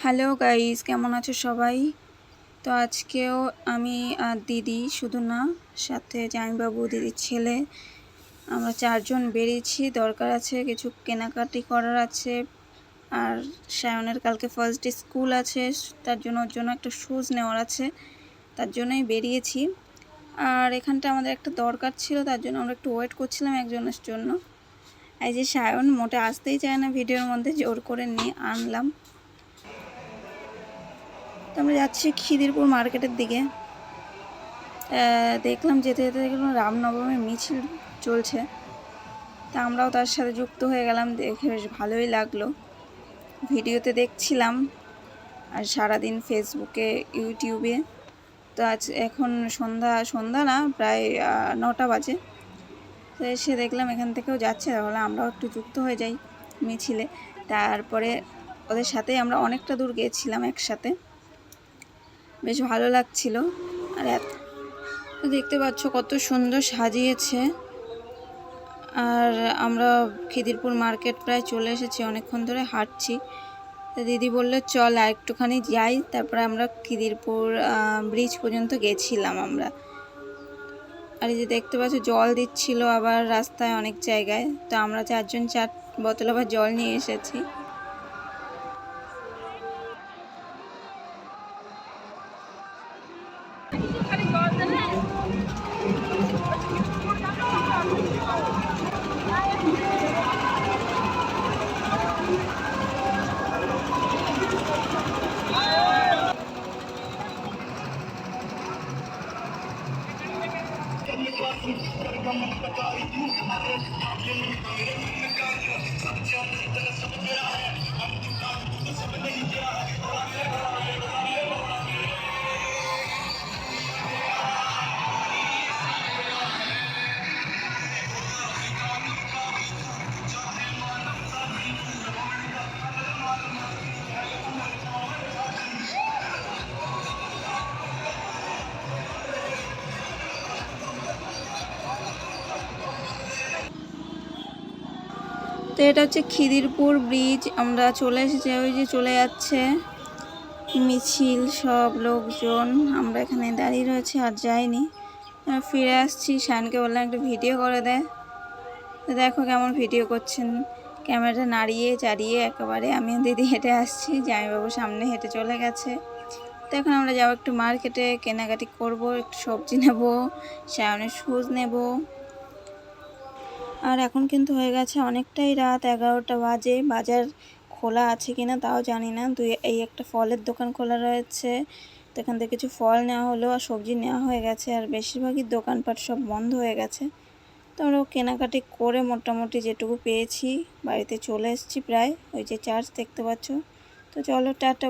Hello guys, কেমন আছো সবাই? তো আজকেও আমি আর দিদি, শুধু না, সাথে জামাইবাবু, দিদির ছেলে, আমরা চারজন বেরিয়েছি। দরকার আছে, কিছু কেনাকাটি করার আছে। আর সায়নের কালকে ফার্স্ট ডে স্কুল আছে, তার জন্য ওর জন্য একটা শুজ নেওয়ার আছে, তার জন্যই বেরিয়েছি। আর এখানটা আমাদের একটা দরকার ছিল, তার জন্য আমরা একটু ওয়েট করছিলাম একজনের জন্য। এই যে সায়ন মোটে আসতেই চায় না ভিডিওর মধ্যে, জোর করে নিয়ে আনলাম। তো আমরা যাচ্ছি খিদিরপুর মার্কেটের দিকে। দেখলাম যেতে যেতে দেখলাম রামনবমীর মিছিল চলছে, তা আমরাও তার সাথে যুক্ত হয়ে গেলাম। দেখে বেশ ভালোই লাগলো, ভিডিওতে দেখছিলাম আর সারাদিন ফেসবুকে, ইউটিউবে। তো আজ এখন সন্ধ্যা না, প্রায় 9টা বাজে। তো এসে দেখলাম এখান থেকেও যাচ্ছে, তাহলে আমরাও একটু যুক্ত হয়ে যাই মিছিলে। তারপরে ওদের সাথেই আমরা অনেকটা দূর গিয়েছিলাম একসাথে, বেশ ভালো লাগছিল। আর দেখতে পাচ্ছ কত সুন্দর সাজিয়েছে। আর আমরা খিদিরপুর মার্কেট প্রায় চলে এসেছি, অনেকক্ষণ ধরে হাঁটছি। তো দিদি বললো চল আর একটুখানি যাই। তারপরে আমরা খিদিরপুর ব্রিজ পর্যন্ত গেছিলাম আমরা। আর এই যে দেখতে পাচ্ছ জল দিচ্ছিল আবার রাস্তায় অনেক জায়গায়। তো আমরা 4 জন 4 বোতল আবার জল নিয়ে এসেছি। তো এটা হচ্ছে খিদিরপুর ব্রিজ, আমরা চলে এসেছি। ওই যে চলে যাচ্ছে মিছিল, সব লোকজন। আমরা এখানে দাঁড়িয়ে রয়েছি, আর যাইনি, ফিরে আসছি। শানকে বললাম একটা ভিডিও করে দেয়। তো দেখো কেমন ভিডিও করছেন, ক্যামেরাটা নাড়িয়ে চাড়িয়ে একেবারে। আমি দিদি হেঁটে আসছি, জামাইবাবু সামনে হেঁটে চলে গেছে। তো এখন আমরা যাবো একটু মার্কেটে, কেনাকাটি করব, একটু সবজি নেব, সায়নের শুজ নেব। আর এখন কিন্তু হয়ে গেছে অনেকটাই রাত, 11টা বাজে। বাজার খোলা আছে কিনা তাও জানি না। এই একটা ফলের দোকান খোলা রয়েছে, তো এখান থেকে কিছু ফল নেওয়া হলো, আর সবজি নেওয়া হয়ে গেছে। আর বেশিরভাগই দোকানপাট সব বন্ধ হয়ে গেছে। তো আমরা কেনাকাটি করে মোটামুটি যেটুকু পেয়েছি বাড়িতে চলে এসেছি প্রায়। ওই যে চার্চ দেখতে পাচ্ছ। তো চলো, টাটা।